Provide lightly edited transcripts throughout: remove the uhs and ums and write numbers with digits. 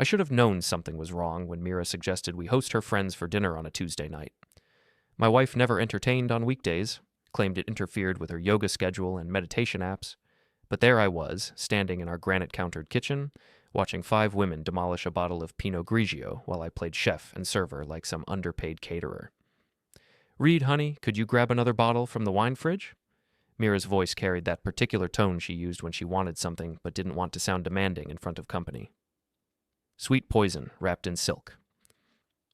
I should have known something was wrong when Mira suggested we host her friends for dinner on a Tuesday night. My wife never entertained on weekdays, claimed it interfered with her yoga schedule and meditation apps, but there I was, standing in our granite-countered kitchen, watching 5 women demolish a bottle of Pinot Grigio while I played chef and server like some underpaid caterer. "Reid, honey, could you grab another bottle from the wine fridge?" Mira's voice carried that particular tone she used when she wanted something but didn't want to sound demanding in front of company. Sweet poison wrapped in silk.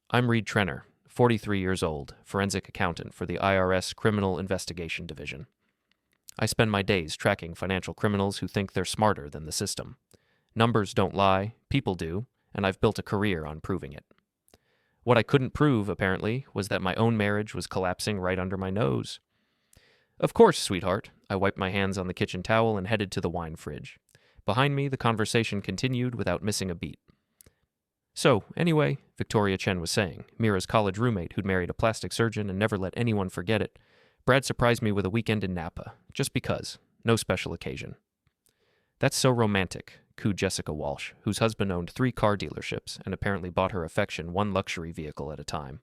I'm Reid Trenner, 43 years old, forensic accountant for the IRS Criminal Investigation Division. I spend my days tracking financial criminals who think they're smarter than the system. Numbers don't lie, people do, and I've built a career on proving it. What I couldn't prove, apparently, was that my own marriage was collapsing right under my nose. "Of course, sweetheart." I wiped my hands on the kitchen towel and headed to the wine fridge. Behind me, the conversation continued without missing a beat. "So, anyway," Victoria Chen was saying, Mira's college roommate who'd married a plastic surgeon and never let anyone forget it, "Brad surprised me with a weekend in Napa, just because. No special occasion." "That's so romantic," cooed Jessica Walsh, whose husband owned 3 car dealerships and apparently bought her affection one luxury vehicle at a time.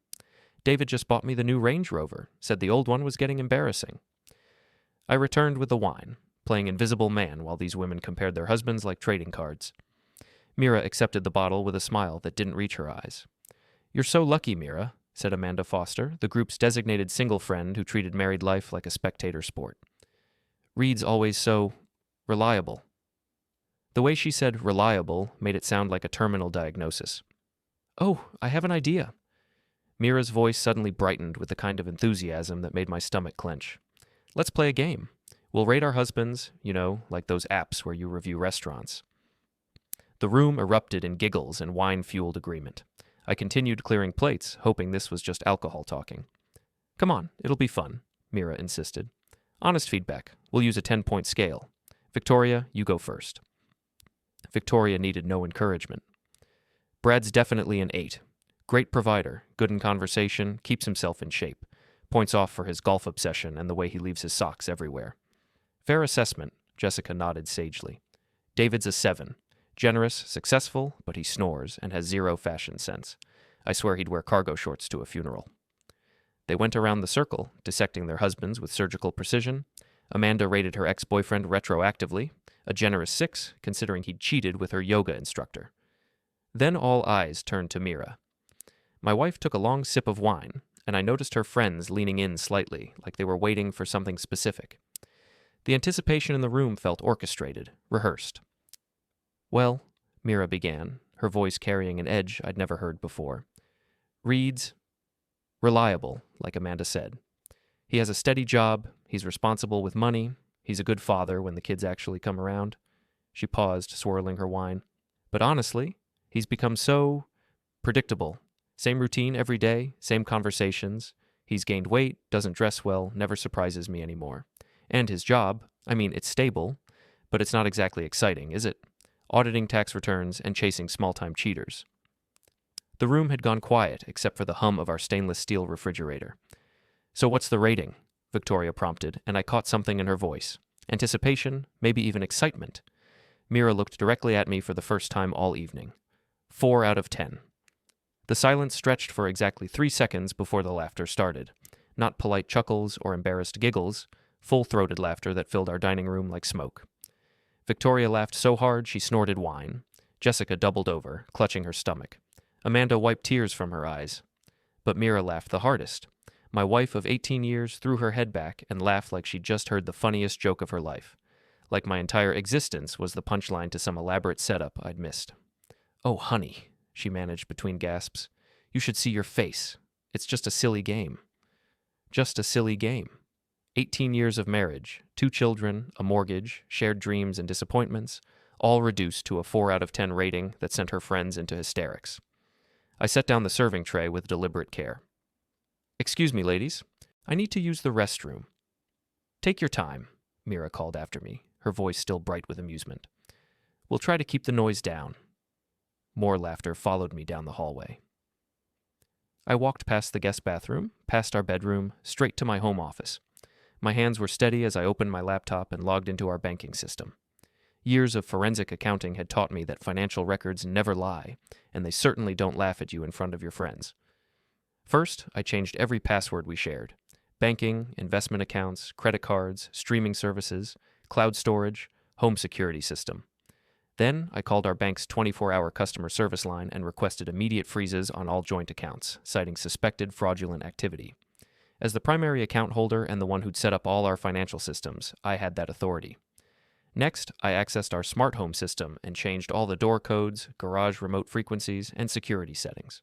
"David just bought me the new Range Rover, said the old one was getting embarrassing." I returned with the wine, playing invisible man while these women compared their husbands like trading cards. Mira accepted the bottle with a smile that didn't reach her eyes. "You're so lucky, Mira," said Amanda Foster, the group's designated single friend who treated married life like a spectator sport. "Reid's always so reliable." The way she said reliable made it sound like a terminal diagnosis. "Oh, I have an idea." Mira's voice suddenly brightened with the kind of enthusiasm that made my stomach clench. "Let's play a game. We'll rate our husbands, like those apps where you review restaurants." The room erupted in giggles and wine-fueled agreement. I continued clearing plates, hoping this was just alcohol talking. "Come on, it'll be fun," Mira insisted. "Honest feedback. We'll use a 10-point scale. Victoria, you go first." Victoria needed no encouragement. "Brad's definitely an 8. Great provider, good in conversation, keeps himself in shape. Points off for his golf obsession and the way he leaves his socks everywhere." "Fair assessment," Jessica nodded sagely. "David's a 7. Generous, successful, but he snores and has 0 fashion sense. I swear he'd wear cargo shorts to a funeral." They went around the circle, dissecting their husbands with surgical precision. Amanda rated her ex-boyfriend retroactively, a generous 6, considering he'd cheated with her yoga instructor. Then all eyes turned to Mira. My wife took a long sip of wine, and I noticed her friends leaning in slightly, like they were waiting for something specific. The anticipation in the room felt orchestrated, rehearsed. "Well," Mira began, her voice carrying an edge I'd never heard before. "Reid's reliable, like Amanda said. He has a steady job, he's responsible with money, he's a good father when the kids actually come around." She paused, swirling her wine. "But honestly, he's become so predictable. Same routine every day, same conversations. He's gained weight, doesn't dress well, never surprises me anymore. And his job, it's stable, but it's not exactly exciting, is it? Auditing tax returns and chasing small-time cheaters." The room had gone quiet except for the hum of our stainless steel refrigerator. "So what's the rating?" Victoria prompted, and I caught something in her voice. Anticipation, maybe even excitement. Mira looked directly at me for the first time all evening. 4 out of 10. The silence stretched for exactly 3 seconds before the laughter started. Not polite chuckles or embarrassed giggles, full-throated laughter that filled our dining room like smoke. Victoria laughed so hard she snorted wine. Jessica doubled over, clutching her stomach. Amanda wiped tears from her eyes. But Mira laughed the hardest. My wife of 18 years threw her head back and laughed like she'd just heard the funniest joke of her life. Like my entire existence was the punchline to some elaborate setup I'd missed. "Oh, honey," she managed between gasps. "You should see your face. It's just a silly game." Just a silly game. 18 years of marriage, 2 children, a mortgage, shared dreams and disappointments, all reduced to a 4 out of 10 rating that sent her friends into hysterics. I set down the serving tray with deliberate care. "Excuse me, ladies. I need to use the restroom." "Take your time," Mira called after me, her voice still bright with amusement. "We'll try to keep the noise down." More laughter followed me down the hallway. I walked past the guest bathroom, past our bedroom, straight to my home office. My hands were steady as I opened my laptop and logged into our banking system. Years of forensic accounting had taught me that financial records never lie, and they certainly don't laugh at you in front of your friends. First, I changed every password we shared: banking, investment accounts, credit cards, streaming services, cloud storage, home security system. Then, I called our bank's 24-hour customer service line and requested immediate freezes on all joint accounts, citing suspected fraudulent activity. As the primary account holder and the one who'd set up all our financial systems, I had that authority. Next, I accessed our smart home system and changed all the door codes, garage remote frequencies, and security settings.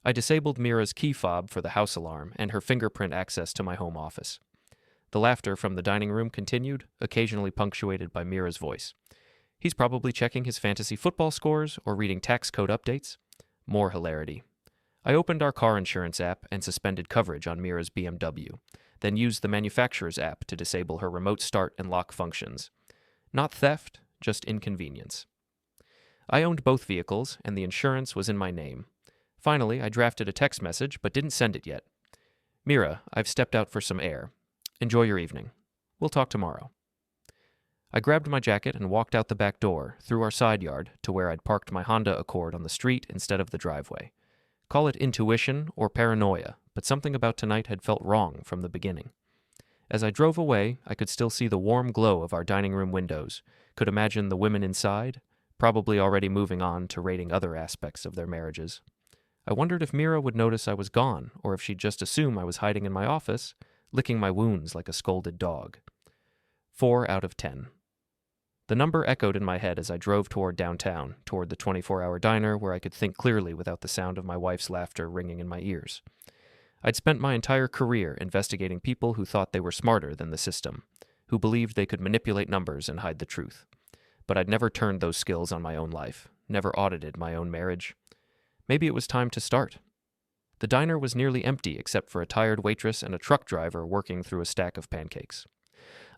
I disabled Mira's key fob for the house alarm and her fingerprint access to my home office. The laughter from the dining room continued, occasionally punctuated by Mira's voice. He's probably checking his fantasy football scores or reading tax code updates. More hilarity. I opened our car insurance app and suspended coverage on Mira's BMW, then used the manufacturer's app to disable her remote start and lock functions. Not theft, just inconvenience. I owned both vehicles, and the insurance was in my name. Finally, I drafted a text message, but didn't send it yet. Mira, I've stepped out for some air. Enjoy your evening. We'll talk tomorrow. I grabbed my jacket and walked out the back door, through our side yard, to where I'd parked my Honda Accord on the street instead of the driveway. Call it intuition or paranoia, but something about tonight had felt wrong from the beginning. As I drove away, I could still see the warm glow of our dining room windows, could imagine the women inside, probably already moving on to rating other aspects of their marriages. I wondered if Mira would notice I was gone, or if she'd just assume I was hiding in my office, licking my wounds like a scolded dog. 4 out of 10. The number echoed in my head as I drove toward downtown, toward the 24-hour diner where I could think clearly without the sound of my wife's laughter ringing in my ears. I'd spent my entire career investigating people who thought they were smarter than the system, who believed they could manipulate numbers and hide the truth. But I'd never turned those skills on my own life, never audited my own marriage. Maybe it was time to start. The diner was nearly empty except for a tired waitress and a truck driver working through a stack of pancakes.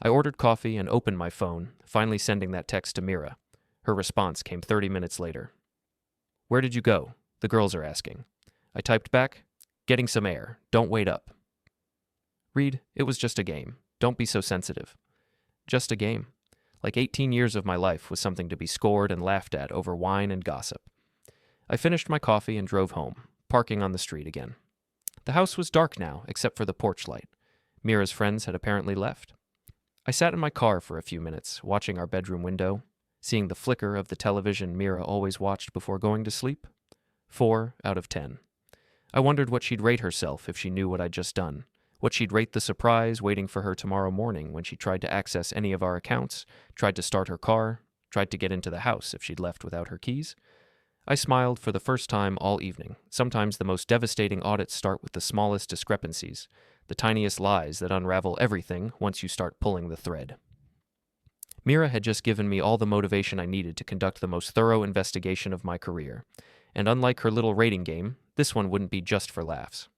I ordered coffee and opened my phone, finally sending that text to Mira. Her response came 30 minutes later. "Where did you go? The girls are asking." I typed back, "Getting some air. Don't wait up." Reid, it was just a game. Don't be so sensitive. Just a game. Like 18 years of my life was something to be scored and laughed at over wine and gossip. I finished my coffee and drove home, parking on the street again. The house was dark now, except for the porch light. Mira's friends had apparently left. I sat in my car for a few minutes, watching our bedroom window, seeing the flicker of the television Mira always watched before going to sleep. 4 out of 10. I wondered what she'd rate herself if she knew what I'd just done, what she'd rate the surprise waiting for her tomorrow morning when she tried to access any of our accounts, tried to start her car, tried to get into the house if she'd left without her keys. I smiled for the first time all evening. Sometimes the most devastating audits start with the smallest discrepancies, the tiniest lies that unravel everything once you start pulling the thread. Mira had just given me all the motivation I needed to conduct the most thorough investigation of my career, and unlike her little rating game, this one wouldn't be just for laughs.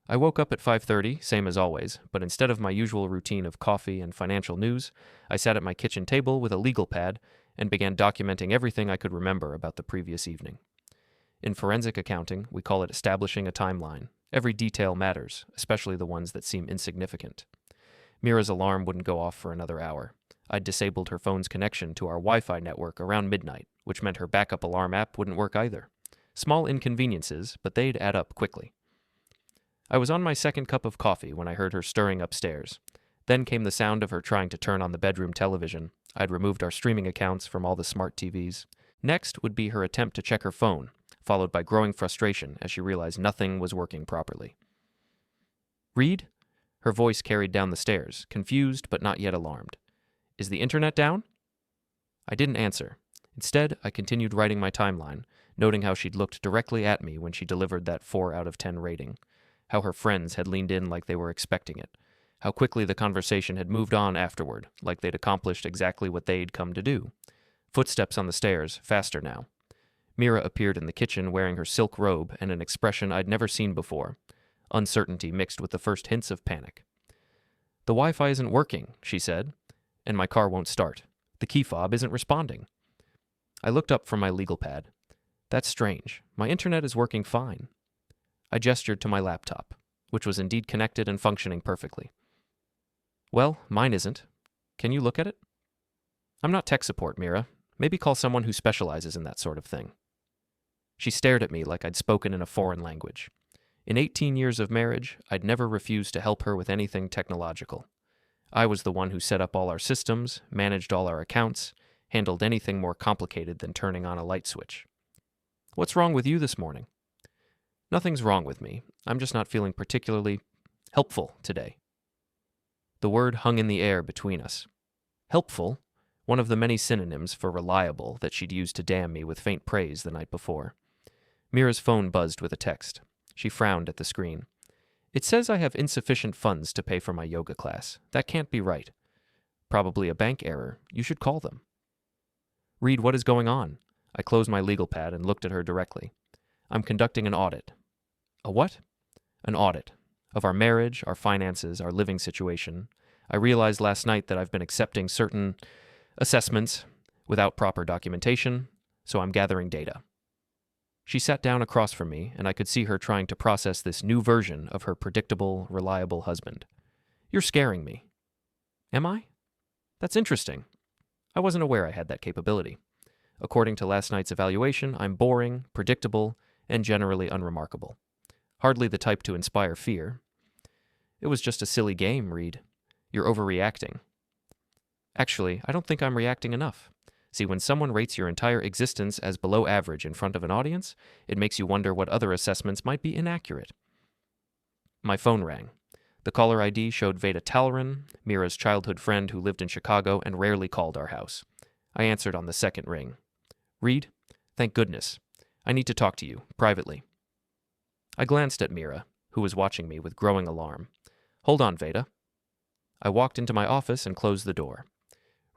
I woke up at 5:30, same as always, but instead of my usual routine of coffee and financial news, I sat at my kitchen table with a legal pad and began documenting everything I could remember about the previous evening. In forensic accounting, we call it establishing a timeline. Every detail matters, especially the ones that seem insignificant. Mira's alarm wouldn't go off for another hour. I'd disabled her phone's connection to our Wi-Fi network around midnight, which meant her backup alarm app wouldn't work either. Small inconveniences, but they'd add up quickly. I was on my second cup of coffee when I heard her stirring upstairs. Then came the sound of her trying to turn on the bedroom television. I'd removed our streaming accounts from all the smart TVs. Next would be her attempt to check her phone, followed by growing frustration as she realized nothing was working properly. "Reid?" Her voice carried down the stairs, confused but not yet alarmed. "Is the internet down?" I didn't answer. Instead, I continued writing my timeline, noting how she'd looked directly at me when she delivered that 4 out of 10 rating, how her friends had leaned in like they were expecting it, how quickly the conversation had moved on afterward, like they'd accomplished exactly what they'd come to do. Footsteps on the stairs, faster now. Mira appeared in the kitchen wearing her silk robe and an expression I'd never seen before, uncertainty mixed with the first hints of panic. "The Wi-Fi isn't working," she said, "and my car won't start. The key fob isn't responding." I looked up from my legal pad. "That's strange. My internet is working fine." I gestured to my laptop, which was indeed connected and functioning perfectly. "Well, mine isn't. Can you look at it?" I'm not tech support, Mira. Maybe call someone who specializes in that sort of thing. She stared at me like I'd spoken in a foreign language. In 18 years of marriage, I'd never refused to help her with anything technological. I was the one who set up all our systems, managed all our accounts, handled anything more complicated than turning on a light switch. What's wrong with you this morning? Nothing's wrong with me. I'm just not feeling particularly helpful today. The word hung in the air between us. Helpful, one of the many synonyms for reliable that she'd used to damn me with faint praise the night before. Mira's phone buzzed with a text. She frowned at the screen. It says I have insufficient funds to pay for my yoga class. That can't be right. Probably a bank error. You should call them. Reid, what is going on? I closed my legal pad and looked at her directly. I'm conducting an audit. A what? An audit. Of our marriage, our finances, our living situation. I realized last night that I've been accepting certain assessments without proper documentation, so I'm gathering data. She sat down across from me, and I could see her trying to process this new version of her predictable, reliable husband. You're scaring me. Am I? That's interesting. I wasn't aware I had that capability. According to last night's evaluation, I'm boring, predictable, and generally unremarkable. Hardly the type to inspire fear. It was just a silly game, Reid. You're overreacting. Actually, I don't think I'm reacting enough. See, when someone rates your entire existence as below average in front of an audience, it makes you wonder what other assessments might be inaccurate. My phone rang. The caller ID showed Veda Tallerin, Mira's childhood friend who lived in Chicago and rarely called our house. I answered on the second ring. Reid, thank goodness. I need to talk to you, privately. I glanced at Mira, who was watching me with growing alarm. Hold on, Veda. I walked into my office and closed the door.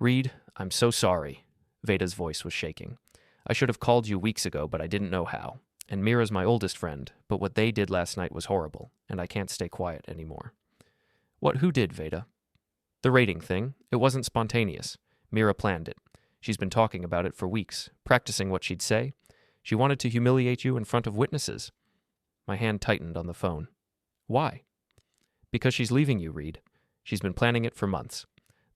Reid, I'm so sorry. Veda's voice was shaking. I should have called you weeks ago, but I didn't know how. And Mira's my oldest friend, but what they did last night was horrible, and I can't stay quiet anymore. Who did, Veda? The rating thing. It wasn't spontaneous. Mira planned it. She's been talking about it for weeks, practicing what she'd say. She wanted to humiliate you in front of witnesses. My hand tightened on the phone. Why? Because she's leaving you, Reid. She's been planning it for months.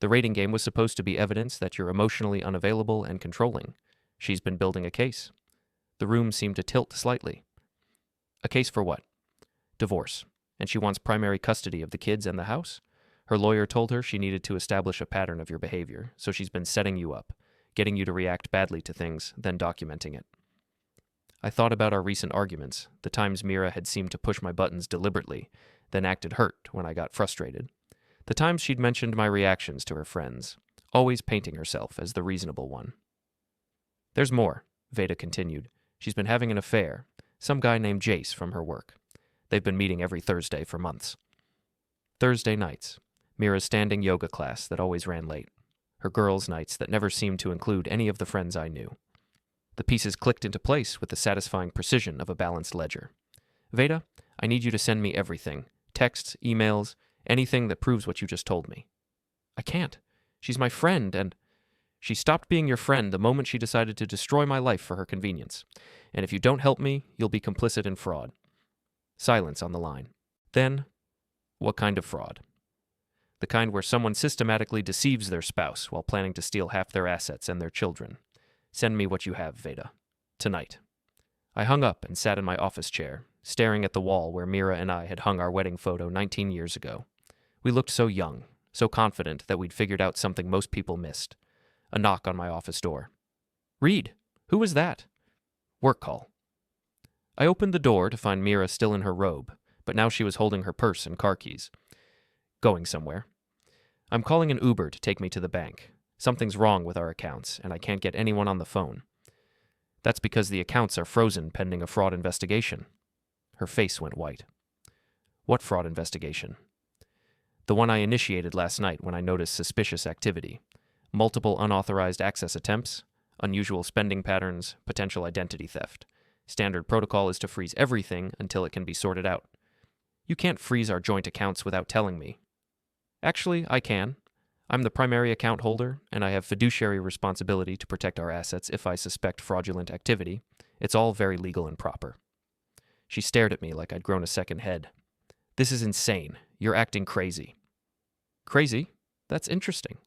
The rating game was supposed to be evidence that you're emotionally unavailable and controlling. She's been building a case. The room seemed to tilt slightly. A case for what? Divorce. And she wants primary custody of the kids and the house? Her lawyer told her she needed to establish a pattern of your behavior, so she's been setting you up, getting you to react badly to things, then documenting it. I thought about our recent arguments, the times Mira had seemed to push my buttons deliberately, then acted hurt when I got frustrated. The times she'd mentioned my reactions to her friends, always painting herself as the reasonable one. There's more, Veda continued. She's been having an affair, some guy named Jace from her work. They've been meeting every Thursday for months. Thursday nights, Mira's standing yoga class that always ran late. Her girls' nights that never seemed to include any of the friends I knew. The pieces clicked into place with the satisfying precision of a balanced ledger. Veda, I need you to send me everything. Texts, emails, anything that proves what you just told me. I can't. She's my friend, and she stopped being your friend the moment she decided to destroy my life for her convenience. And if you don't help me, you'll be complicit in fraud. Silence on the line. Then, what kind of fraud? The kind where someone systematically deceives their spouse while planning to steal half their assets and their children. Send me what you have, Veda. Tonight. I hung up and sat in my office chair, staring at the wall where Mira and I had hung our wedding photo 19 years ago. We looked so young, so confident that we'd figured out something most people missed. A knock on my office door. Reid, who was that? Work call. I opened the door to find Mira still in her robe, but now she was holding her purse and car keys. Going somewhere. I'm calling an Uber to take me to the bank. Something's wrong with our accounts, and I can't get anyone on the phone. That's because the accounts are frozen pending a fraud investigation. Her face went white. What fraud investigation? The one I initiated last night when I noticed suspicious activity. Multiple unauthorized access attempts, unusual spending patterns, potential identity theft. Standard protocol is to freeze everything until it can be sorted out. You can't freeze our joint accounts without telling me. Actually, I can. I'm the primary account holder, and I have fiduciary responsibility to protect our assets if I suspect fraudulent activity. It's all very legal and proper. She stared at me like I'd grown a second head. This is insane. You're acting crazy. Crazy? That's interesting.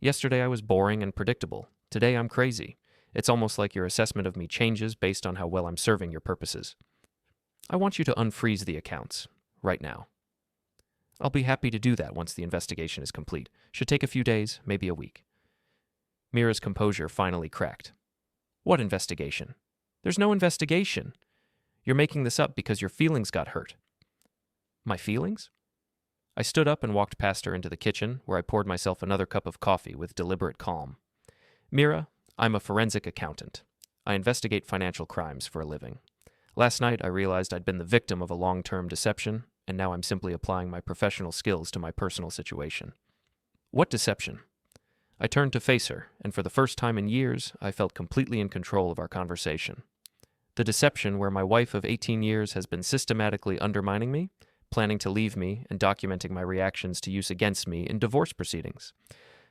Yesterday I was boring and predictable. Today I'm crazy. It's almost like your assessment of me changes based on how well I'm serving your purposes. I want you to unfreeze the accounts. Right now. I'll be happy to do that once the investigation is complete. Should take a few days, maybe a week. Mira's composure finally cracked. What investigation? There's no investigation. You're making this up because your feelings got hurt. My feelings? I stood up and walked past her into the kitchen, where I poured myself another cup of coffee with deliberate calm. Mira, I'm a forensic accountant. I investigate financial crimes for a living. Last night I realized I'd been the victim of a long-term deception, and now I'm simply applying my professional skills to my personal situation. What deception? I turned to face her, and for the first time in years, I felt completely in control of our conversation. The deception where my wife of 18 years has been systematically undermining me, planning to leave me, and documenting my reactions to use against me in divorce proceedings.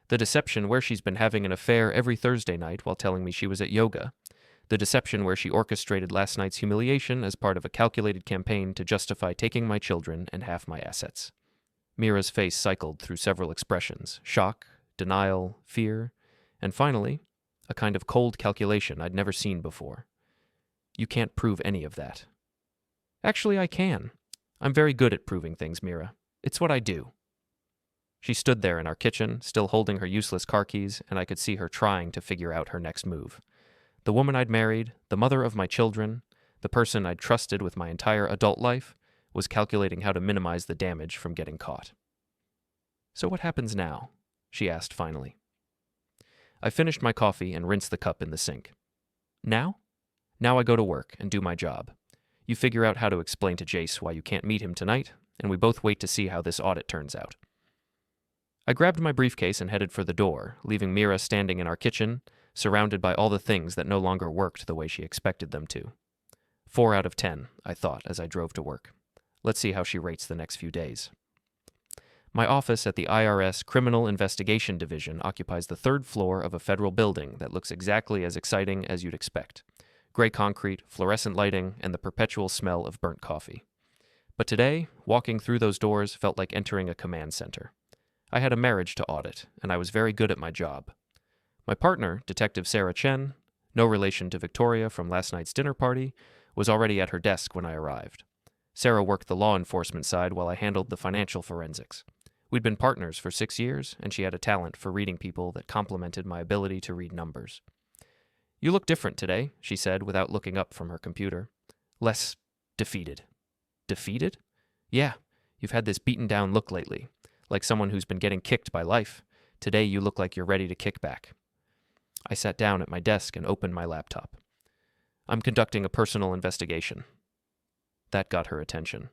The deception where she's been having an affair every Thursday night while telling me she was at yoga. The deception where she orchestrated last night's humiliation as part of a calculated campaign to justify taking my children and half my assets. Mira's face cycled through several expressions: shock, denial, fear, and finally, a kind of cold calculation I'd never seen before. You can't prove any of that. Actually, I can. I'm very good at proving things, Mira. It's what I do. She stood there in our kitchen, still holding her useless car keys, and I could see her trying to figure out her next move. The woman I'd married, the mother of my children, the person I'd trusted with my entire adult life, was calculating how to minimize the damage from getting caught. So what happens now? She asked finally. I finished my coffee and rinsed the cup in the sink. Now? Now I go to work and do my job. You figure out how to explain to Jace why you can't meet him tonight, and we both wait to see how this audit turns out. I grabbed my briefcase and headed for the door, leaving Mira standing in our kitchen, surrounded by all the things that no longer worked the way she expected them to. 4 out of 10, I thought as I drove to work. Let's see how she rates the next few days. My office at the IRS Criminal Investigation Division occupies the 3rd floor of a federal building that looks exactly as exciting as you'd expect. Gray concrete, fluorescent lighting, and the perpetual smell of burnt coffee. But today, walking through those doors felt like entering a command center. I had a marriage to audit, and I was very good at my job. My partner, Detective Sarah Chen, no relation to Victoria from last night's dinner party, was already at her desk when I arrived. Sarah worked the law enforcement side while I handled the financial forensics. We'd been partners for 6 years, and she had a talent for reading people that complemented my ability to read numbers. You look different today, she said without looking up from her computer. Less defeated. Defeated? Yeah, you've had this beaten-down look lately, like someone who's been getting kicked by life. Today you look like you're ready to kick back. I sat down at my desk and opened my laptop. I'm conducting a personal investigation. That got her attention.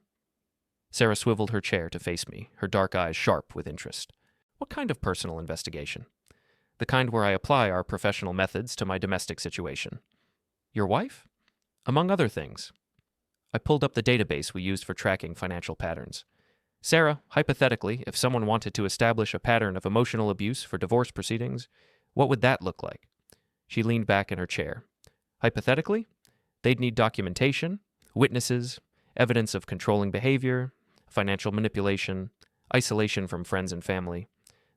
Sarah swiveled her chair to face me, her dark eyes sharp with interest. What kind of personal investigation? The kind where I apply our professional methods to my domestic situation. Your wife? Among other things. I pulled up the database we used for tracking financial patterns. Sarah, hypothetically, if someone wanted to establish a pattern of emotional abuse for divorce proceedings, what would that look like? She leaned back in her chair. Hypothetically, they'd need documentation, witnesses, evidence of controlling behavior, financial manipulation, isolation from friends and family.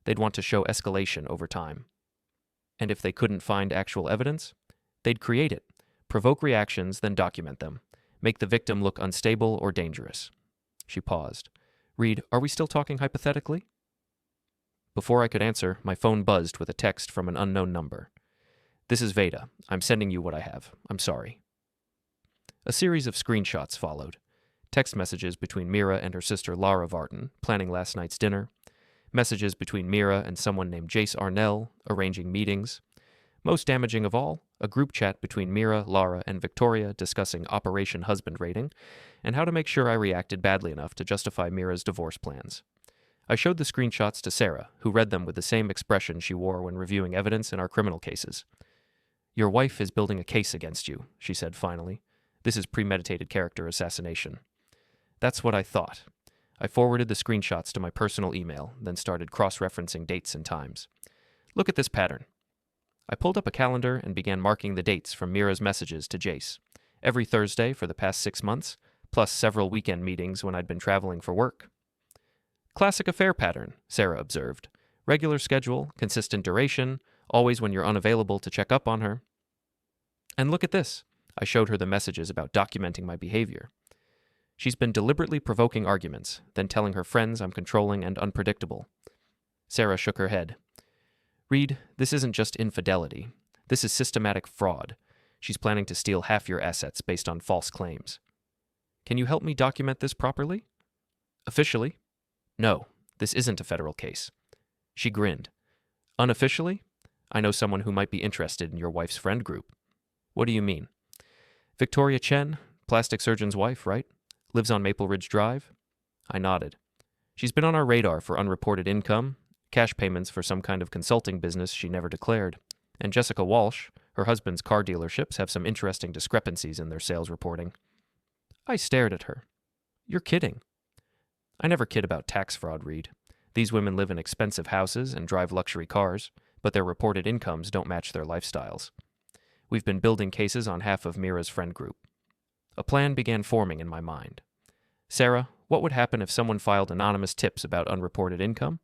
They'd want to show escalation over time. And if they couldn't find actual evidence, they'd create it, provoke reactions, then document them, make the victim look unstable or dangerous. She paused. Reid, are we still talking hypothetically? Before I could answer, my phone buzzed with a text from an unknown number. This is Veda. I'm sending you what I have. I'm sorry. A series of screenshots followed. Text messages between Mira and her sister Lara Vartan, planning last night's dinner. Messages between Mira and someone named Jace Arnell, arranging meetings. Most damaging of all, a group chat between Mira, Lara, and Victoria discussing Operation Husband Rating, and how to make sure I reacted badly enough to justify Mira's divorce plans. I showed the screenshots to Sarah, who read them with the same expression she wore when reviewing evidence in our criminal cases. Your wife is building a case against you, she said finally. This is premeditated character assassination. That's what I thought. I forwarded the screenshots to my personal email, then started cross-referencing dates and times. Look at this pattern. I pulled up a calendar and began marking the dates from Mira's messages to Jace. Every Thursday for the past 6 months, plus several weekend meetings when I'd been traveling for work. Classic affair pattern, Sarah observed, Regular schedule, consistent duration, always when you're unavailable to check up on her. And look at this. I showed her the messages about documenting my behavior. She's been deliberately provoking arguments, then telling her friends I'm controlling and unpredictable. Sarah shook her head. Reid, this isn't just infidelity. This is systematic fraud. She's planning to steal half your assets based on false claims. Can you help me document this properly? Officially? No, this isn't a federal case. She grinned. Unofficially? I know someone who might be interested in your wife's friend group. What do you mean? Victoria Chen, plastic surgeon's wife, right? Lives on Maple Ridge Drive? I nodded. She's been on our radar for unreported income, cash payments for some kind of consulting business she never declared. And Jessica Walsh, her husband's car dealerships have some interesting discrepancies in their sales reporting. I stared at her. You're kidding. I never kid about tax fraud, Reid. These women live in expensive houses and drive luxury cars, but their reported incomes don't match their lifestyles. We've been building cases on half of Mira's friend group. A plan began forming in my mind. Sarah, what would happen if someone filed anonymous tips about unreported income?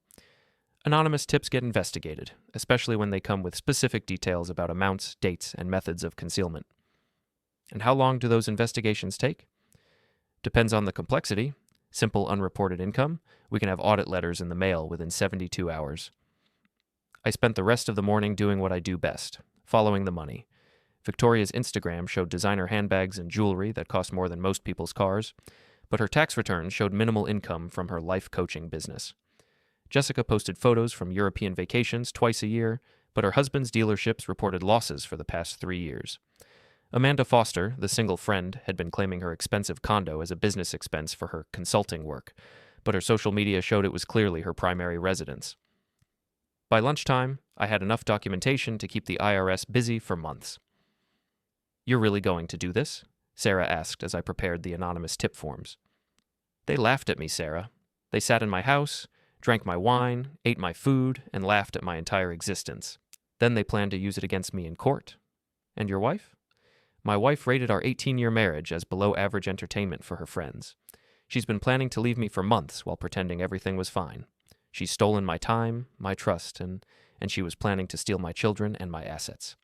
Anonymous tips get investigated, especially when they come with specific details about amounts, dates, and methods of concealment. And how long do those investigations take? Depends on the complexity. Simple unreported income, we can have audit letters in the mail within 72 hours. I spent the rest of the morning doing what I do best, following the money. Victoria's Instagram showed designer handbags and jewelry that cost more than most people's cars, but her tax returns showed minimal income from her life coaching business. Jessica posted photos from European vacations twice a year, but her husband's dealerships reported losses for the past 3 years. Amanda Foster, the single friend, had been claiming her expensive condo as a business expense for her consulting work, but her social media showed it was clearly her primary residence. By lunchtime, I had enough documentation to keep the IRS busy for months. You're really going to do this? Sarah asked as I prepared the anonymous tip forms. They laughed at me, Sarah. They sat in my house, drank my wine, ate my food, and laughed at my entire existence. Then they planned to use it against me in court. And your wife? My wife rated our 18-year marriage as below-average entertainment for her friends. She's been planning to leave me for months while pretending everything was fine. She's stolen my time, my trust, and she was planning to steal my children and my assets.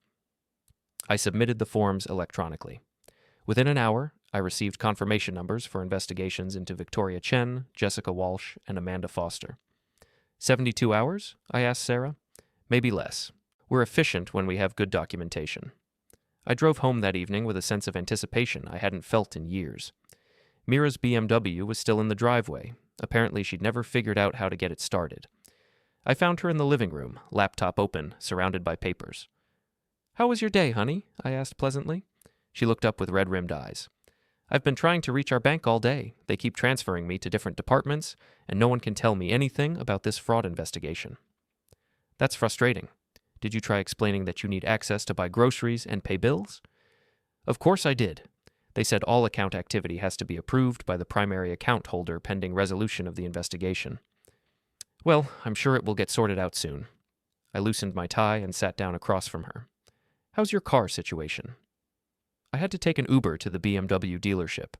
I submitted the forms electronically. Within an hour, I received confirmation numbers for investigations into Victoria Chen, Jessica Walsh, and Amanda Foster. 72 hours? I asked Sarah. Maybe less. We're efficient when we have good documentation. I drove home that evening with a sense of anticipation I hadn't felt in years. Mira's BMW was still in the driveway. Apparently she'd never figured out how to get it started. I found her in the living room, laptop open, surrounded by papers. How was your day, honey? I asked pleasantly. She looked up with red-rimmed eyes. I've been trying to reach our bank all day. They keep transferring me to different departments, and no one can tell me anything about this fraud investigation. That's frustrating. Did you try explaining that you need access to buy groceries and pay bills? Of course I did. They said all account activity has to be approved by the primary account holder pending resolution of the investigation. Well, I'm sure it will get sorted out soon. I loosened my tie and sat down across from her. How's your car situation? I had to take an Uber to the BMW dealership.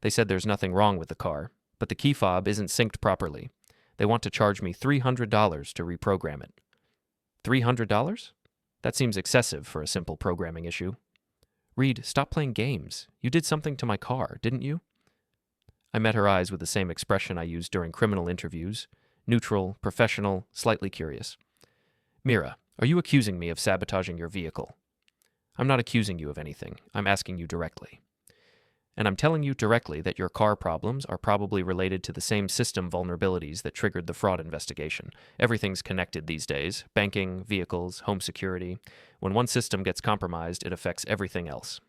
They said there's nothing wrong with the car, but the key fob isn't synced properly. They want to charge me $300 to reprogram it. $300? That seems excessive for a simple programming issue. Reid, stop playing games. You did something to my car, didn't you? I met her eyes with the same expression I used during criminal interviews. Neutral, professional, slightly curious. Mira, are you accusing me of sabotaging your vehicle? I'm not accusing you of anything. I'm asking you directly. And I'm telling you directly that your car problems are probably related to the same system vulnerabilities that triggered the fraud investigation. Everything's connected these days. Banking, vehicles, home security. When one system gets compromised, it affects everything else.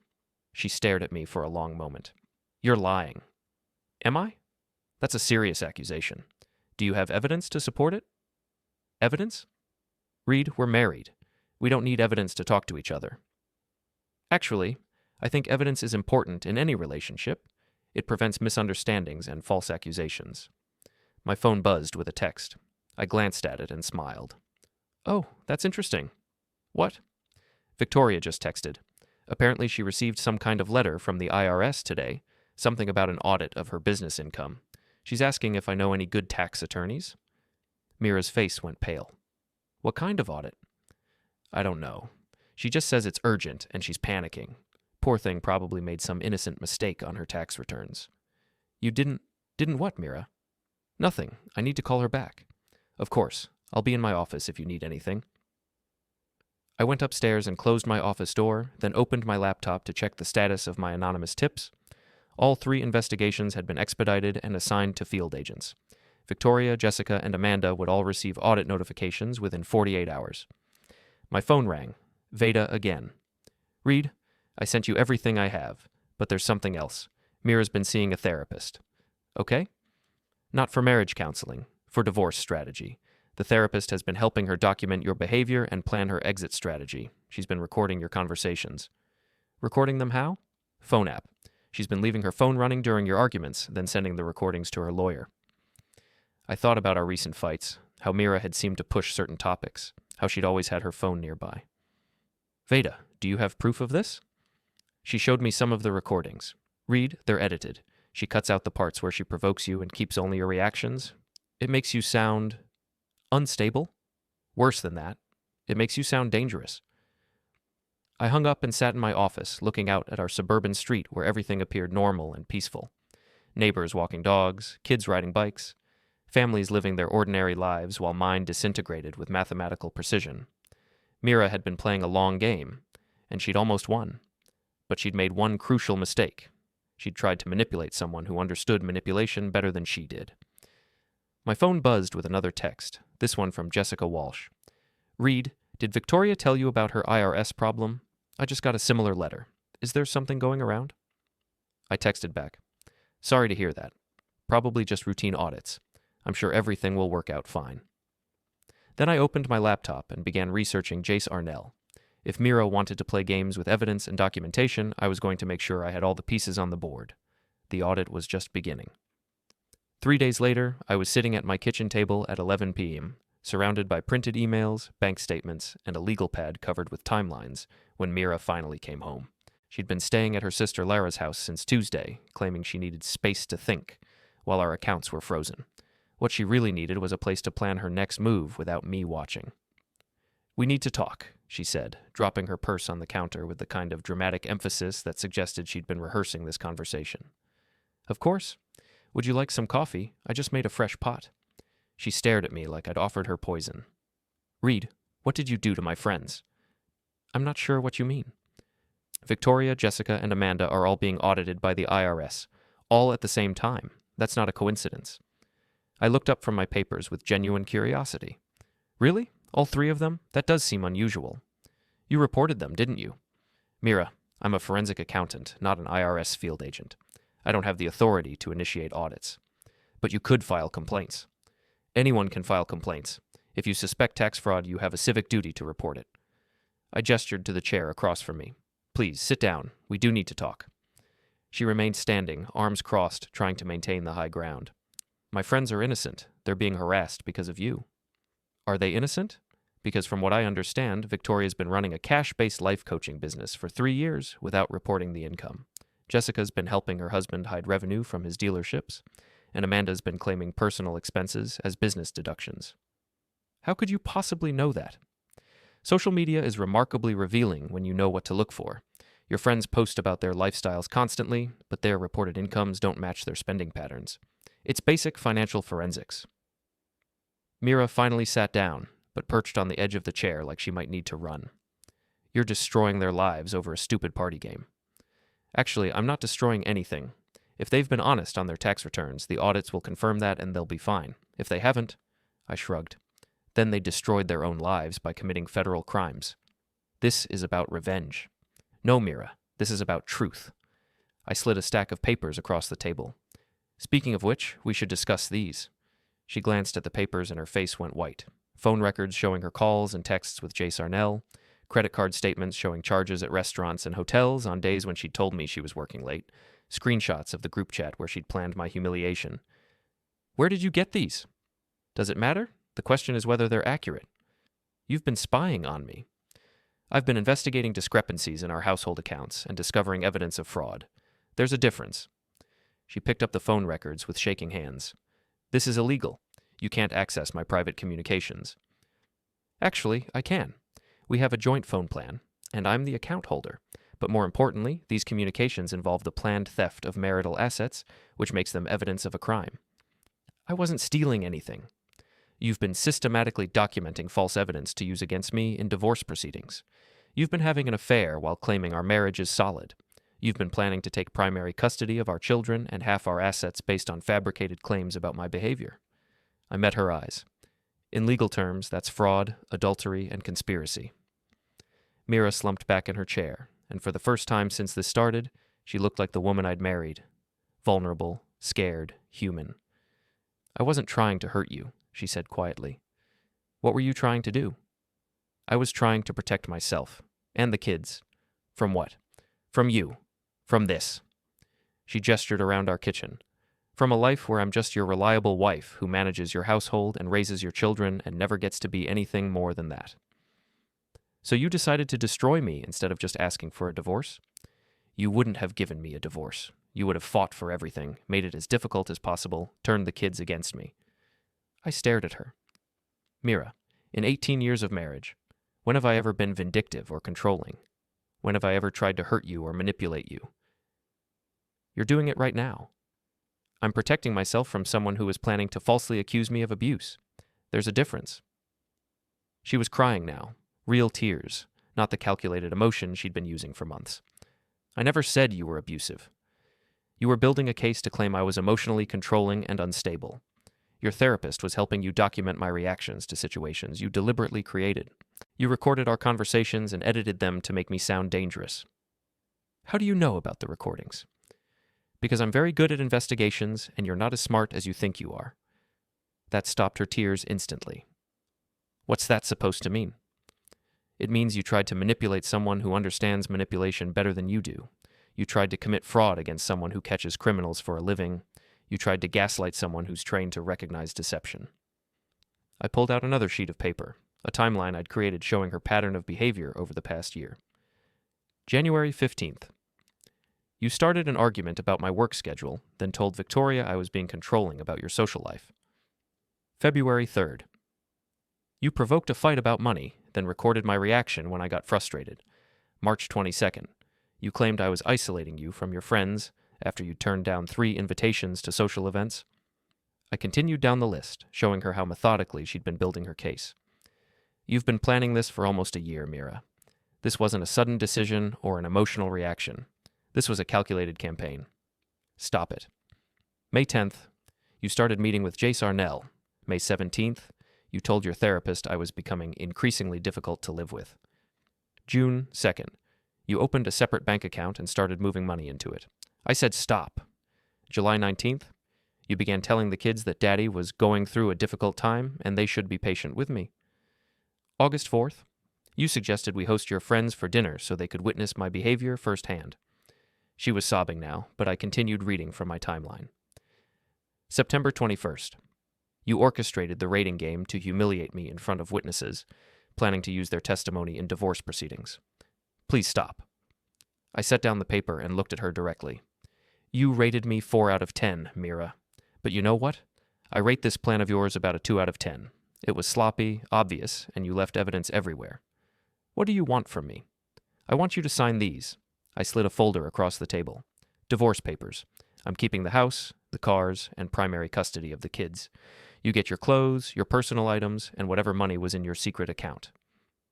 She stared at me for a long moment. You're lying. Am I? That's a serious accusation. Do you have evidence to support it? Evidence? Reid, we're married. We don't need evidence to talk to each other. Actually, I think evidence is important in any relationship. It prevents misunderstandings and false accusations. My phone buzzed with a text. I glanced at it and smiled. Oh, that's interesting. What? Victoria just texted. Apparently she received some kind of letter from the IRS today, something about an audit of her business income. She's asking if I know any good tax attorneys. Mira's face went pale. What kind of audit? I don't know. She just says it's urgent and she's panicking. Poor thing probably made some innocent mistake on her tax returns. You didn't what, Mira? Nothing. I need to call her back. Of course. I'll be in my office if you need anything. I went upstairs and closed my office door, then opened my laptop to check the status of my anonymous tips. All 3 investigations had been expedited and assigned to field agents. Victoria, Jessica, and Amanda would all receive audit notifications within 48 hours. My phone rang. Veda again. Reid, I sent you everything I have, but there's something else. Mira's been seeing a therapist. Okay? Not for marriage counseling, for divorce strategy. The therapist has been helping her document your behavior and plan her exit strategy. She's been recording your conversations. Recording them how? Phone app. She's been leaving her phone running during your arguments, then sending the recordings to her lawyer. I thought about our recent fights, how Mira had seemed to push certain topics, how she'd always had her phone nearby. Veda, do you have proof of this? She showed me some of the recordings. Reid, they're edited. She cuts out the parts where she provokes you and keeps only your reactions. It makes you sound unstable. Worse than that, it makes you sound dangerous. I hung up and sat in my office, looking out at our suburban street where everything appeared normal and peaceful. Neighbors walking dogs, kids riding bikes, families living their ordinary lives while mine disintegrated with mathematical precision. Mira had been playing a long game, and she'd almost won. But she'd made one crucial mistake. She'd tried to manipulate someone who understood manipulation better than she did. My phone buzzed with another text, this one from Jessica Walsh. Reid, did Victoria tell you about her IRS problem? I just got a similar letter. Is there something going around? I texted back. Sorry to hear that. Probably just routine audits. I'm sure everything will work out fine. Then I opened my laptop and began researching Jace Arnell. If Mira wanted to play games with evidence and documentation, I was going to make sure I had all the pieces on the board. The audit was just beginning. 3 days later, I was sitting at my kitchen table at 11 p.m., surrounded by printed emails, bank statements, and a legal pad covered with timelines, when Mira finally came home. She'd been staying at her sister Lara's house since Tuesday, claiming she needed space to think, while our accounts were frozen. What she really needed was a place to plan her next move without me watching. We need to talk, she said, dropping her purse on the counter with the kind of dramatic emphasis that suggested she'd been rehearsing this conversation. Of course. Would you like some coffee? I just made a fresh pot. She stared at me like I'd offered her poison. Reid, what did you do to my friends? I'm not sure what you mean. Victoria, Jessica, and Amanda are all being audited by the IRS, all at the same time. That's not a coincidence. I looked up from my papers with genuine curiosity. Really? All 3 of them? That does seem unusual. You reported them, didn't you? Mira, I'm a forensic accountant, not an IRS field agent. I don't have the authority to initiate audits. But you could file complaints. Anyone can file complaints. If you suspect tax fraud, you have a civic duty to report it. I gestured to the chair across from me. Please, sit down. We do need to talk. She remained standing, arms crossed, trying to maintain the high ground. My friends are innocent. They're being harassed because of you. Are they innocent? Because from what I understand, Victoria's been running a cash-based life coaching business for 3 years without reporting the income. Jessica's been helping her husband hide revenue from his dealerships, and Amanda's been claiming personal expenses as business deductions. How could you possibly know that? Social media is remarkably revealing when you know what to look for. Your friends post about their lifestyles constantly, but their reported incomes don't match their spending patterns. It's basic financial forensics. Mira finally sat down, but perched on the edge of the chair like she might need to run. You're destroying their lives over a stupid party game. Actually, I'm not destroying anything. If they've been honest on their tax returns, the audits will confirm that and they'll be fine. If they haven't, I shrugged. Then they destroyed their own lives by committing federal crimes. This is about revenge. No, Mira, this is about truth. I slid a stack of papers across the table. Speaking of which, we should discuss these. She glanced at the papers and her face went white. Phone records showing her calls and texts with Jace Arnell, credit card statements showing charges at restaurants and hotels on days when she'd told me she was working late, screenshots of the group chat where she'd planned my humiliation. Where did you get these? Does it matter? The question is whether they're accurate. You've been spying on me. I've been investigating discrepancies in our household accounts and discovering evidence of fraud. There's a difference. She picked up the phone records with shaking hands. This is illegal. You can't access my private communications. Actually, I can. We have a joint phone plan, and I'm the account holder. But more importantly, these communications involve the planned theft of marital assets, which makes them evidence of a crime. I wasn't stealing anything. You've been systematically documenting false evidence to use against me in divorce proceedings. You've been having an affair while claiming our marriage is solid. You've been planning to take primary custody of our children and half our assets based on fabricated claims about my behavior. I met her eyes. In legal terms, that's fraud, adultery, and conspiracy. Mira slumped back in her chair, and for the first time since this started, she looked like the woman I'd married. Vulnerable, scared, human. I wasn't trying to hurt you, she said quietly. What were you trying to do? I was trying to protect myself, and the kids. From what? From you. From this. She gestured around our kitchen. From a life where I'm just your reliable wife who manages your household and raises your children and never gets to be anything more than that. So you decided to destroy me instead of just asking for a divorce? You wouldn't have given me a divorce. You would have fought for everything, made it as difficult as possible, turned the kids against me. I stared at her. Mira, in 18 years of marriage, when have I ever been vindictive or controlling? When have I ever tried to hurt you or manipulate you? You're doing it right now. I'm protecting myself from someone who is planning to falsely accuse me of abuse. There's a difference. She was crying now, real tears, not the calculated emotion she'd been using for months. I never said you were abusive. You were building a case to claim I was emotionally controlling and unstable. Your therapist was helping you document my reactions to situations you deliberately created. You recorded our conversations and edited them to make me sound dangerous. How do you know about the recordings? Because I'm very good at investigations, and you're not as smart as you think you are. That stopped her tears instantly. What's that supposed to mean? It means you tried to manipulate someone who understands manipulation better than you do. You tried to commit fraud against someone who catches criminals for a living. You tried to gaslight someone who's trained to recognize deception. I pulled out another sheet of paper, a timeline I'd created showing her pattern of behavior over the past year. January 15th. You started an argument about my work schedule, then told Victoria I was being controlling about your social life. February 3rd. You provoked a fight about money, then recorded my reaction when I got frustrated. March 22nd. You claimed I was isolating you from your friends after you turned down 3 invitations to social events. I continued down the list, showing her how methodically she'd been building her case. You've been planning this for almost a year, Mira. This wasn't a sudden decision or an emotional reaction. This was a calculated campaign. Stop it. May 10th, you started meeting with Jace Arnell. May 17th, you told your therapist I was becoming increasingly difficult to live with. June 2nd, you opened a separate bank account and started moving money into it. I said stop. July 19th, you began telling the kids that Daddy was going through a difficult time and they should be patient with me. August 4th, you suggested we host your friends for dinner so they could witness my behavior firsthand. She was sobbing now, but I continued reading from my timeline. September 21st. You orchestrated the rating game to humiliate me in front of witnesses, planning to use their testimony in divorce proceedings. Please stop. I set down the paper and looked at her directly. You rated me 4 out of 10, Mira. But you know what? I rate this plan of yours about a 2 out of 10. It was sloppy, obvious, and you left evidence everywhere. What do you want from me? I want you to sign these. I slid a folder across the table. Divorce papers. I'm keeping the house, the cars, and primary custody of the kids. You get your clothes, your personal items, and whatever money was in your secret account.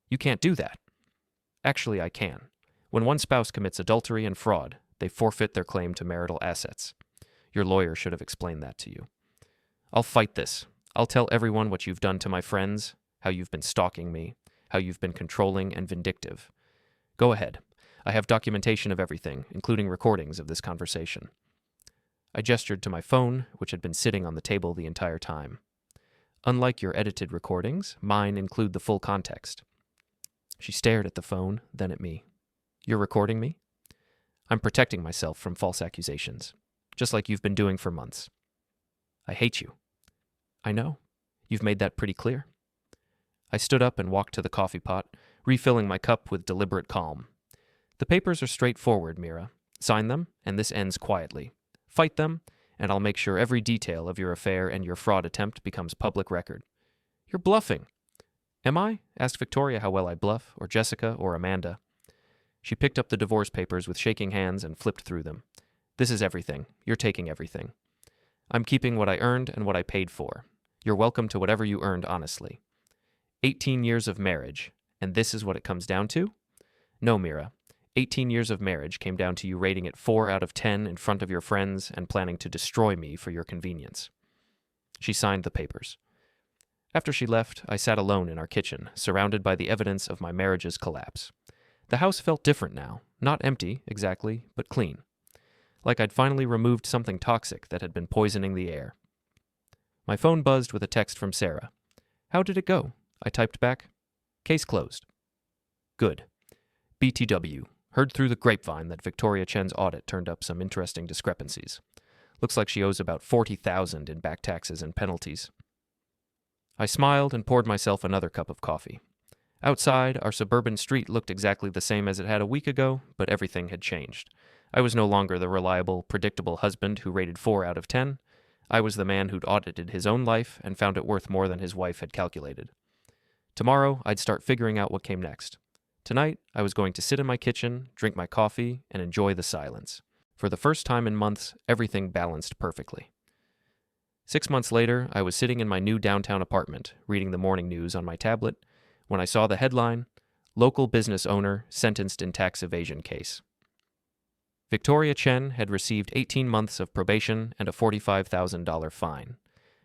You can't do that. Actually, I can. When one spouse commits adultery and fraud, they forfeit their claim to marital assets. Your lawyer should have explained that to you. I'll fight this. I'll tell everyone what you've done to my friends, how you've been stalking me, how you've been controlling and vindictive. Go ahead. I have documentation of everything, including recordings of this conversation. I gestured to my phone, which had been sitting on the table the entire time. Unlike your edited recordings, mine include the full context. She stared at the phone, then at me. You're recording me? I'm protecting myself from false accusations, just like you've been doing for months. I hate you. I know. You've made that pretty clear. I stood up and walked to the coffee pot, refilling my cup with deliberate calm. The papers are straightforward, Mira. Sign them, and this ends quietly. Fight them, and I'll make sure every detail of your affair and your fraud attempt becomes public record. You're bluffing. Am I? Asked Victoria how well I bluff, or Jessica, or Amanda. She picked up the divorce papers with shaking hands and flipped through them. This is everything. You're taking everything. I'm keeping what I earned and what I paid for. You're welcome to whatever you earned honestly. 18 years of marriage, and this is what it comes down to? No, Mira. 18 years of marriage came down to you rating it 4 out of 10 in front of your friends and planning to destroy me for your convenience. She signed the papers. After she left, I sat alone in our kitchen, surrounded by the evidence of my marriage's collapse. The house felt different now, not empty, exactly, but clean. Like I'd finally removed something toxic that had been poisoning the air. My phone buzzed with a text from Sarah. How did it go? I typed back. Case closed. Good. BTW. Heard through the grapevine that Victoria Chen's audit turned up some interesting discrepancies. Looks like she owes about $40,000 in back taxes and penalties. I smiled and poured myself another cup of coffee. Outside, our suburban street looked exactly the same as it had a week ago, but everything had changed. I was no longer the reliable, predictable husband who rated 4 out of 10. I was the man who'd audited his own life and found it worth more than his wife had calculated. Tomorrow, I'd start figuring out what came next. Tonight, I was going to sit in my kitchen, drink my coffee, and enjoy the silence. For the first time in months, everything balanced perfectly. 6 months later, I was sitting in my new downtown apartment, reading the morning news on my tablet, when I saw the headline, Local Business Owner Sentenced in Tax Evasion Case. Victoria Chen had received 18 months of probation and a $45,000 fine.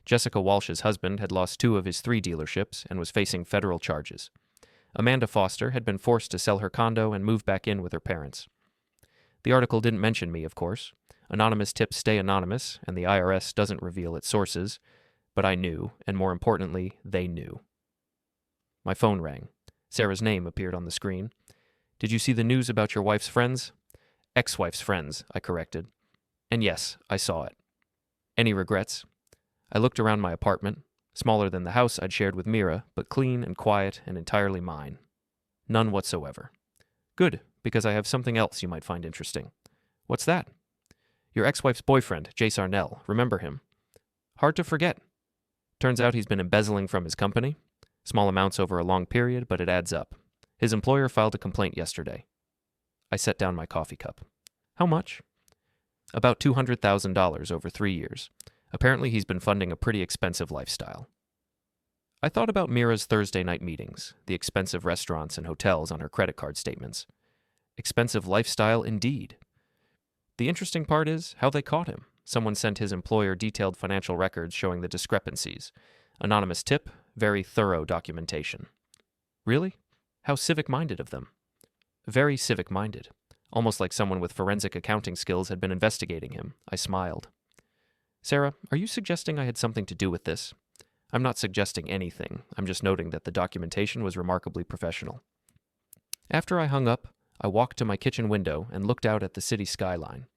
Jessica Walsh's husband had lost 2 of his 3 dealerships and was facing federal charges. Amanda Foster had been forced to sell her condo and move back in with her parents. The article didn't mention me, of course. Anonymous tips stay anonymous, and the IRS doesn't reveal its sources. But I knew, and more importantly, they knew. My phone rang. Sarah's name appeared on the screen. Did you see the news about your wife's friends? Ex-wife's friends, I corrected. And yes, I saw it. Any regrets? I looked around my apartment, smaller than the house I'd shared with Mira, but clean and quiet and entirely mine. None whatsoever. Good, because I have something else you might find interesting. What's that? Your ex-wife's boyfriend, Jace Arnell. Remember him? Hard to forget. Turns out he's been embezzling from his company. Small amounts over a long period, but it adds up. His employer filed a complaint yesterday. I set down my coffee cup. How much? About $200,000 over 3 years. Apparently he's been funding a pretty expensive lifestyle. I thought about Mira's Thursday night meetings, the expensive restaurants and hotels on her credit card statements. Expensive lifestyle indeed. The interesting part is how they caught him. Someone sent his employer detailed financial records showing the discrepancies. Anonymous tip, very thorough documentation. Really? How civic-minded of them. Very civic-minded. Almost like someone with forensic accounting skills had been investigating him. I smiled. Sarah, are you suggesting I had something to do with this? I'm not suggesting anything. I'm just noting that the documentation was remarkably professional. After I hung up, I walked to my kitchen window and looked out at the city skyline.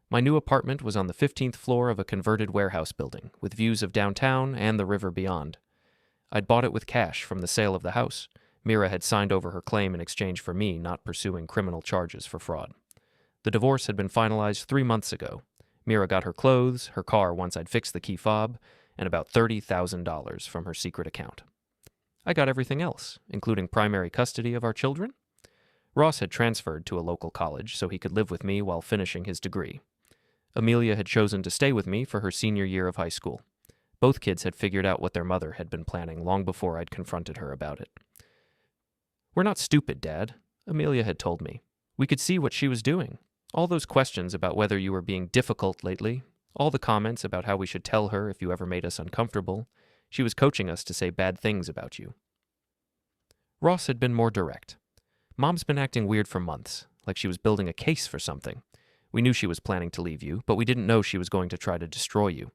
My new apartment was on the 15th floor of a converted warehouse building, with views of downtown and the river beyond. I'd bought it with cash from the sale of the house. Mira had signed over her claim in exchange for me not pursuing criminal charges for fraud. The divorce had been finalized 3 months ago. Mira got her clothes, her car once I'd fixed the key fob, and about $30,000 from her secret account. I got everything else, including primary custody of our children. Ross had transferred to a local college so he could live with me while finishing his degree. Amelia had chosen to stay with me for her senior year of high school. Both kids had figured out what their mother had been planning long before I'd confronted her about it. We're not stupid, Dad, Amelia had told me. We could see what she was doing. All those questions about whether you were being difficult lately, all the comments about how we should tell her if you ever made us uncomfortable, she was coaching us to say bad things about you. Ross had been more direct. Mom's been acting weird for months, like she was building a case for something. We knew she was planning to leave you, but we didn't know she was going to try to destroy you.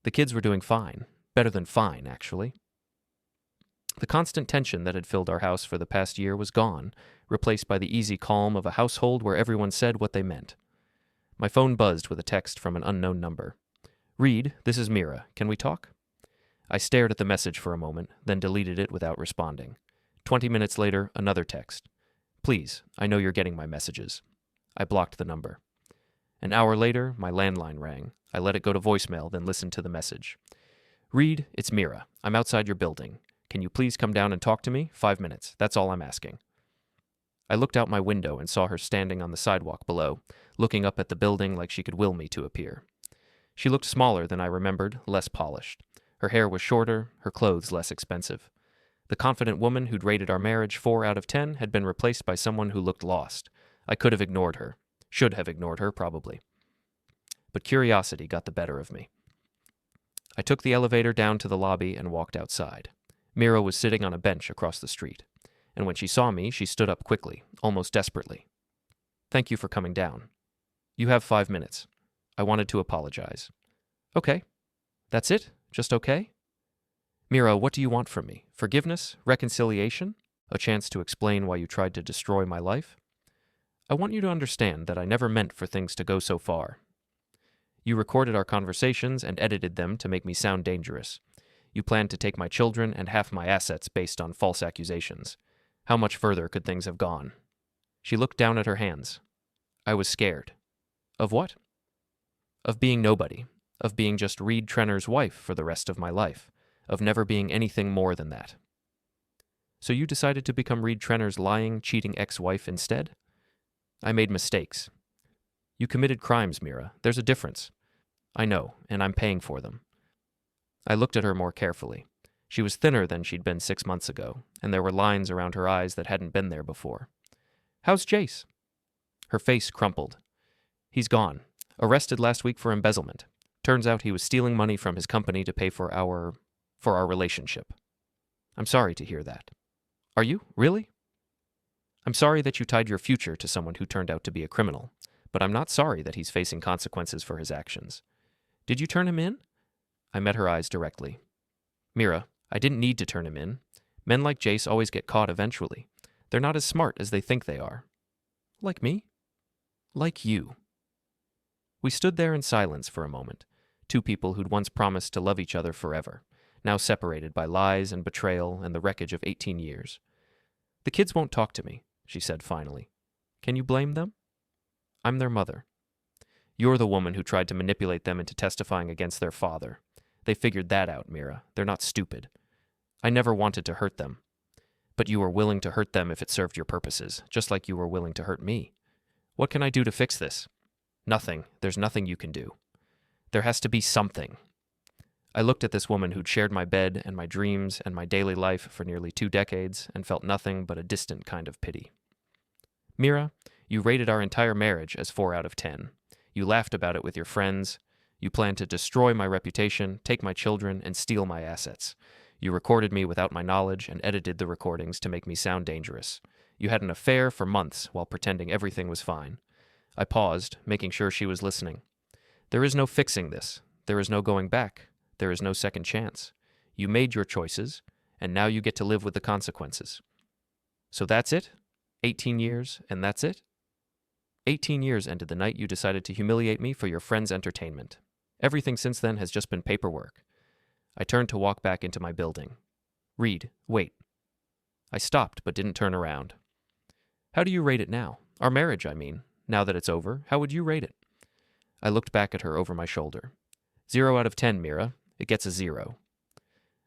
The kids were doing fine. Better than fine, actually. The constant tension that had filled our house for the past year was gone, replaced by the easy calm of a household where everyone said what they meant. My phone buzzed with a text from an unknown number. Reid, this is Mira. Can we talk? I stared at the message for a moment, then deleted it without responding. 20 minutes later, another text. Please, I know you're getting my messages. I blocked the number. An hour later, my landline rang. I let it go to voicemail, then listened to the message. Reid, it's Mira. I'm outside your building. Can you please come down and talk to me? 5 minutes. That's all I'm asking. I looked out my window and saw her standing on the sidewalk below, looking up at the building like she could will me to appear. She looked smaller than I remembered, less polished. Her hair was shorter, her clothes less expensive. The confident woman who'd rated our marriage 4 out of 10 had been replaced by someone who looked lost. I could have ignored her. Should have ignored her, probably. But curiosity got the better of me. I took the elevator down to the lobby and walked outside. Mira was sitting on a bench across the street, and when she saw me, she stood up quickly, almost desperately. Thank you for coming down. You have 5 minutes. I wanted to apologize. Okay. That's it? Just okay? Mira, what do you want from me? Forgiveness? Reconciliation? A chance to explain why you tried to destroy my life? I want you to understand that I never meant for things to go so far. You recorded our conversations and edited them to make me sound dangerous. You planned to take my children and half my assets based on false accusations. How much further could things have gone? She looked down at her hands. I was scared. Of what? Of being nobody. Of being just Reid Trenner's wife for the rest of my life. Of never being anything more than that. So you decided to become Reid Trenner's lying, cheating ex-wife instead? I made mistakes. You committed crimes, Mira. There's a difference. I know, and I'm paying for them. I looked at her more carefully. She was thinner than she'd been 6 months ago, and there were lines around her eyes that hadn't been there before. How's Jace? Her face crumpled. He's gone. Arrested last week for embezzlement. Turns out he was stealing money from his company to pay for our relationship. I'm sorry to hear that. Are you? Really? I'm sorry that you tied your future to someone who turned out to be a criminal, but I'm not sorry that he's facing consequences for his actions. Did you turn him in? I met her eyes directly. Mira, I didn't need to turn him in. Men like Jace always get caught eventually. They're not as smart as they think they are. Like me? Like you. We stood there in silence for a moment, two people who'd once promised to love each other forever, now separated by lies and betrayal and the wreckage of 18 years. The kids won't talk to me, she said finally. Can you blame them? I'm their mother. You're the woman who tried to manipulate them into testifying against their father. They figured that out, Mira. They're not stupid. I never wanted to hurt them. But you were willing to hurt them if it served your purposes, just like you were willing to hurt me. What can I do to fix this? Nothing. There's nothing you can do. There has to be something. I looked at this woman who'd shared my bed and my dreams and my daily life for nearly 2 decades and felt nothing but a distant kind of pity. Mira, you rated our entire marriage as 4 out of 10. You laughed about it with your friends. You planned to destroy my reputation, take my children, and steal my assets. You recorded me without my knowledge and edited the recordings to make me sound dangerous. You had an affair for months while pretending everything was fine. I paused, making sure she was listening. There is no fixing this. There is no going back. There is no second chance. You made your choices, and now you get to live with the consequences. So that's it? 18 years, and that's it? 18 years ended the night you decided to humiliate me for your friend's entertainment. Everything since then has just been paperwork. I turned to walk back into my building. Reid, wait. I stopped but didn't turn around. How do you rate it now? Our marriage, I mean. Now that it's over, how would you rate it? I looked back at her over my shoulder. 0 out of 10, Mira. It gets a 0.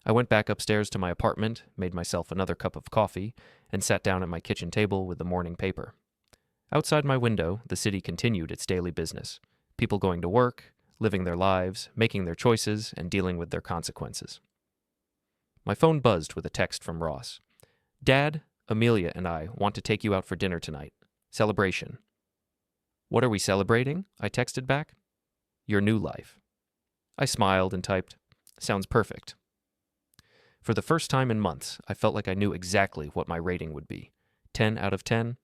I went back upstairs to my apartment, made myself another cup of coffee, and sat down at my kitchen table with the morning paper. Outside my window, the city continued its daily business. People going to work, living their lives, making their choices, and dealing with their consequences. My phone buzzed with a text from Ross. Dad, Amelia and I want to take you out for dinner tonight. Celebration. What are we celebrating? I texted back. Your new life. I smiled and typed, sounds perfect. For the first time in months, I felt like I knew exactly what my rating would be. 10 out of 10,